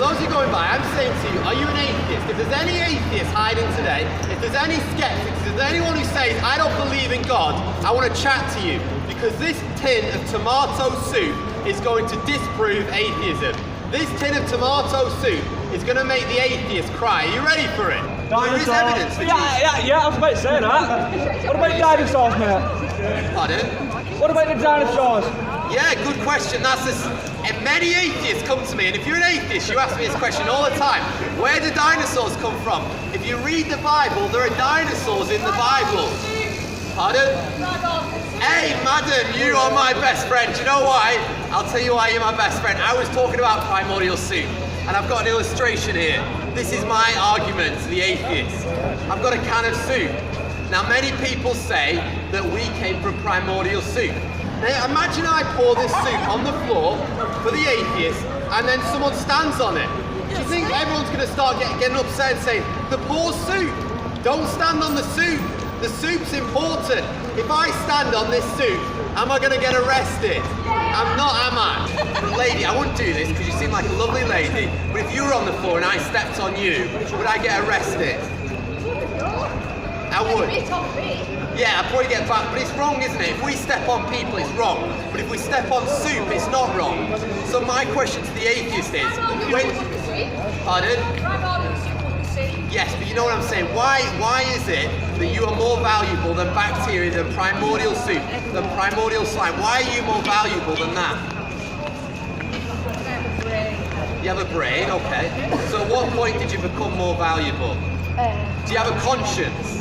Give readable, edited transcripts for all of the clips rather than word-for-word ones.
those of you going by, I'm saying to you, are you an atheist? If there's any atheists hiding today, if there's any skeptics, if there's anyone who says, I don't believe in God, I want to chat to you, because this tin of tomato soup is going to disprove atheism. This tin of tomato soup is going to make the atheist cry. Are you ready for it? There is evidence for Yeah, I was about to say that. What about dinosaurs, mate? Pardon? What about the dinosaurs? Yeah, good question. And many atheists come to me, and if you're an atheist, you ask me this question all the time. Where do dinosaurs come from? If you read the Bible, there are dinosaurs in the Bible. Pardon? Hey, madam, you are my best friend. Do you know why? I'll tell you why you're my best friend. I was talking about primordial soup, and I've got an illustration here. This is my argument to the atheists. I've got a can of soup. Now, many people say that we came from primordial soup. Now, imagine I pour this soup on the floor for the atheist, and then someone stands on it. Do you think everyone's going to start getting upset and saying, the poor soup? Don't stand on the soup. The soup's important. If I stand on this soup, am I going to get arrested? I'm not, am I? Lady, I wouldn't do this because you seem like a lovely lady, but if you were on the floor and I stepped on you, would I get arrested? I would. Yeah, I'd probably get back, but it's wrong, isn't it? If we step on people, it's wrong. But if we step on soup, it's not wrong. So my question to the atheist is, pardon? Yes, but you know what I'm saying? Why is it that you are more valuable than bacteria, than primordial soup, than primordial slime? Why are you more valuable than that? You have a brain, okay. So at what point did you become more valuable? Do you have a conscience?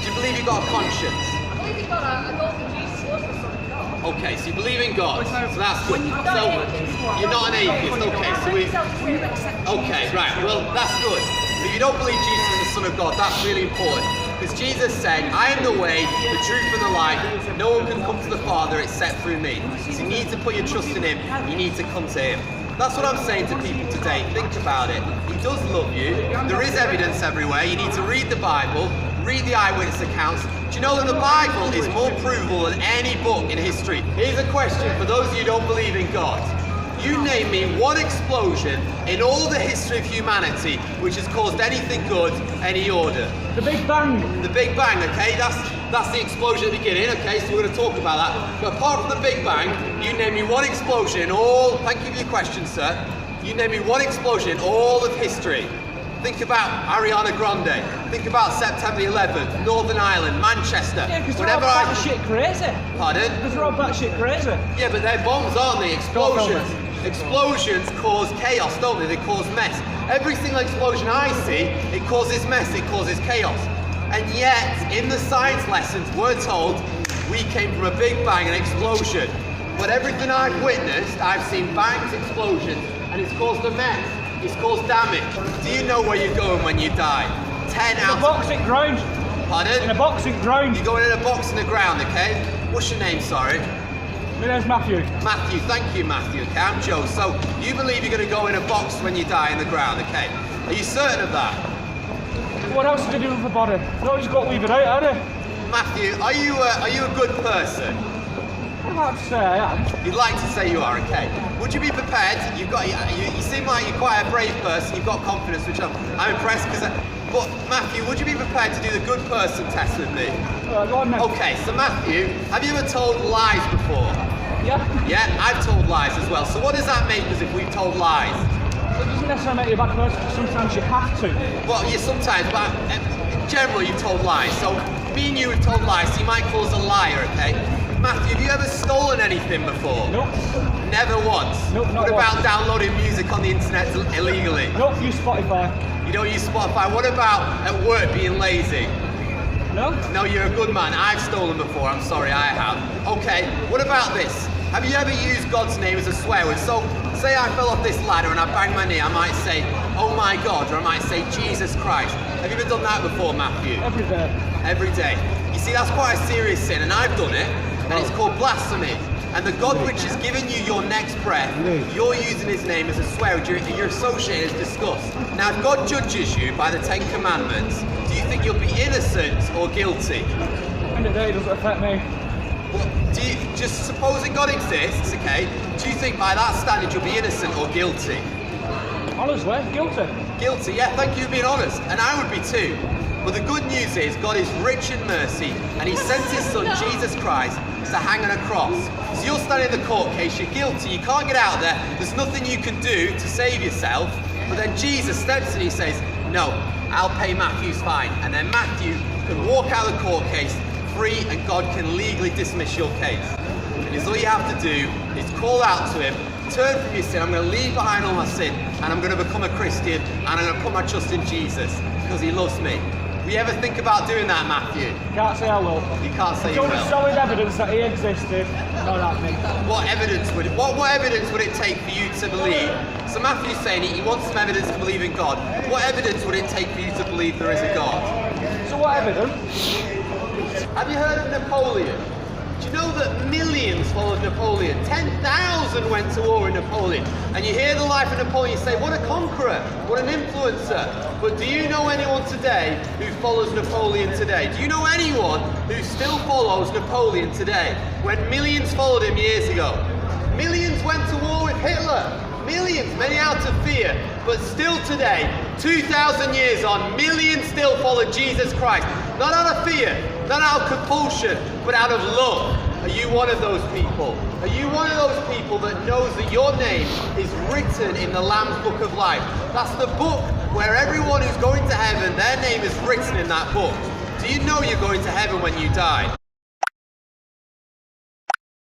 Do you believe you've got a conscience? I believe in God. I don't think Jesus was the Son of God. Okay, so you believe in God, so that's good. So you're not an atheist, okay, so okay, right, well, that's good. So if you don't believe Jesus is the Son of God, that's really important. Because Jesus said, I am the way, the truth, and the life. No one can come to the Father except through me. So you need to put your trust in Him, you need to come to Him. That's what I'm saying to people today. Think about it. He does love you. There is evidence everywhere. You need to read the Bible, read the eyewitness accounts. Do you know that the Bible is more provable than any book in history? Here's a question for those of you who don't believe in God. You name me one explosion in all the history of humanity which has caused anything good, any order. The Big Bang. The Big Bang, okay? That's the explosion at the beginning, okay? So we're going to talk about that. But apart from the Big Bang, you name me one explosion in all... Thank you for your question, sir. You name me one explosion in all of history. Think about Ariana Grande. Think about September 11th, Northern Ireland, Manchester. Yeah, because they're all batshit crazy. Pardon? Because they're all batshit crazy. Yeah, but they're bombs, aren't they? Explosions. Explosions cause chaos, don't they? They cause mess. Every single explosion I see, it causes mess, it causes chaos. And yet, in the science lessons, we're told we came from a big bang, an explosion. But everything I've witnessed, I've seen bangs, explosions, and it's caused a mess. It's caused damage. Do you know where you're going when you die? 10 out of... In a boxing ground. Pardon? In a boxing ground. You're going in a box in the ground, okay? What's your name, sorry? My name's Matthew. Matthew, thank you, Matthew. Okay, I'm Joe. So, you believe you're going to go in a box when you die in the ground, okay? Are you certain of that? What else to do with the body? You always got to leave it out, haven't you? Matthew, are you a good person? I'd like to say I am. You'd like to say you are, okay. Would you be prepared? You seem like you're quite a brave person. You've got confidence, which I'm impressed because... But Matthew, would you be prepared to do the good person test with me? Go on, then. Okay, so Matthew, have you ever told lies before? Yeah. Yeah, I've told lies as well. So what does that make us if we've told lies? So it doesn't necessarily make you a bad person, because sometimes you have to. Well, yeah, sometimes, but in general, you've told lies. So me and you have told lies, so you might call us a liar, okay? Matthew, have you ever stolen anything before? Nope. Never once? Nope, not What about once. downloading music on the internet illegally? Nope, use Spotify. You don't use Spotify. What about at work being lazy? No? No, you're a good man. I've stolen before. I'm sorry, I have. Okay, what about this? Have you ever used God's name as a swear word? So, say I fell off this ladder and I banged my knee, I might say, oh my God, or I might say, Jesus Christ. Have you ever done that before, Matthew? Every day. Every day. You see, that's quite a serious sin, and I've done it, and it's called blasphemy. And the God which has given you your next breath, you're using His name as a swear word, you're associating as disgust. Now, if God judges you by the 10 Commandments, do you think you'll be innocent or guilty? End of the day, it doesn't affect me. Well, do you, just supposing God exists, okay, do you think by that standard you'll be innocent or guilty? Honestly, guilty. Guilty, yeah, thank you for being honest. And I would be too. But the good news is God is rich in mercy and he sent his son Jesus Christ to hang on a cross. So you're standing in the court case, you're guilty, you can't get out there, there's nothing you can do to save yourself. But then Jesus steps in and he says, no, I'll pay Matthew's fine. And then Matthew can walk out of the court case free and God can legally dismiss your case. And all you have to do is call out to him, turn from your sin, I'm going to leave behind all my sin and I'm going to become a Christian and I'm going to put my trust in Jesus because he loves me. Will you ever think about doing that, Matthew? Can't say I will. You can't say you I've will. solid evidence that he existed, not happening. What evidence would it take for you to believe? So Matthew's saying he wants some evidence to believe in God. What evidence would it take for you to believe there is a God? So what evidence? Have you heard of Napoleon? Do you know that millions followed Napoleon? 10,000 went to war with Napoleon. And you hear the life of Napoleon, you say, what a conqueror, what an influencer. But do you know anyone today who follows Napoleon today? Do you know anyone who still follows Napoleon today? When millions followed him years ago. Millions went to war with Hitler. Millions, many out of fear. But still today, 2,000 years on, millions still follow Jesus Christ. Not out of fear, not out of compulsion, but out of love. Are you one of those people? Are you one of those people that knows that your name is written in the Lamb's Book of Life? That's the book where everyone who's going to heaven, their name is written in that book. Do you know you're going to heaven when you die?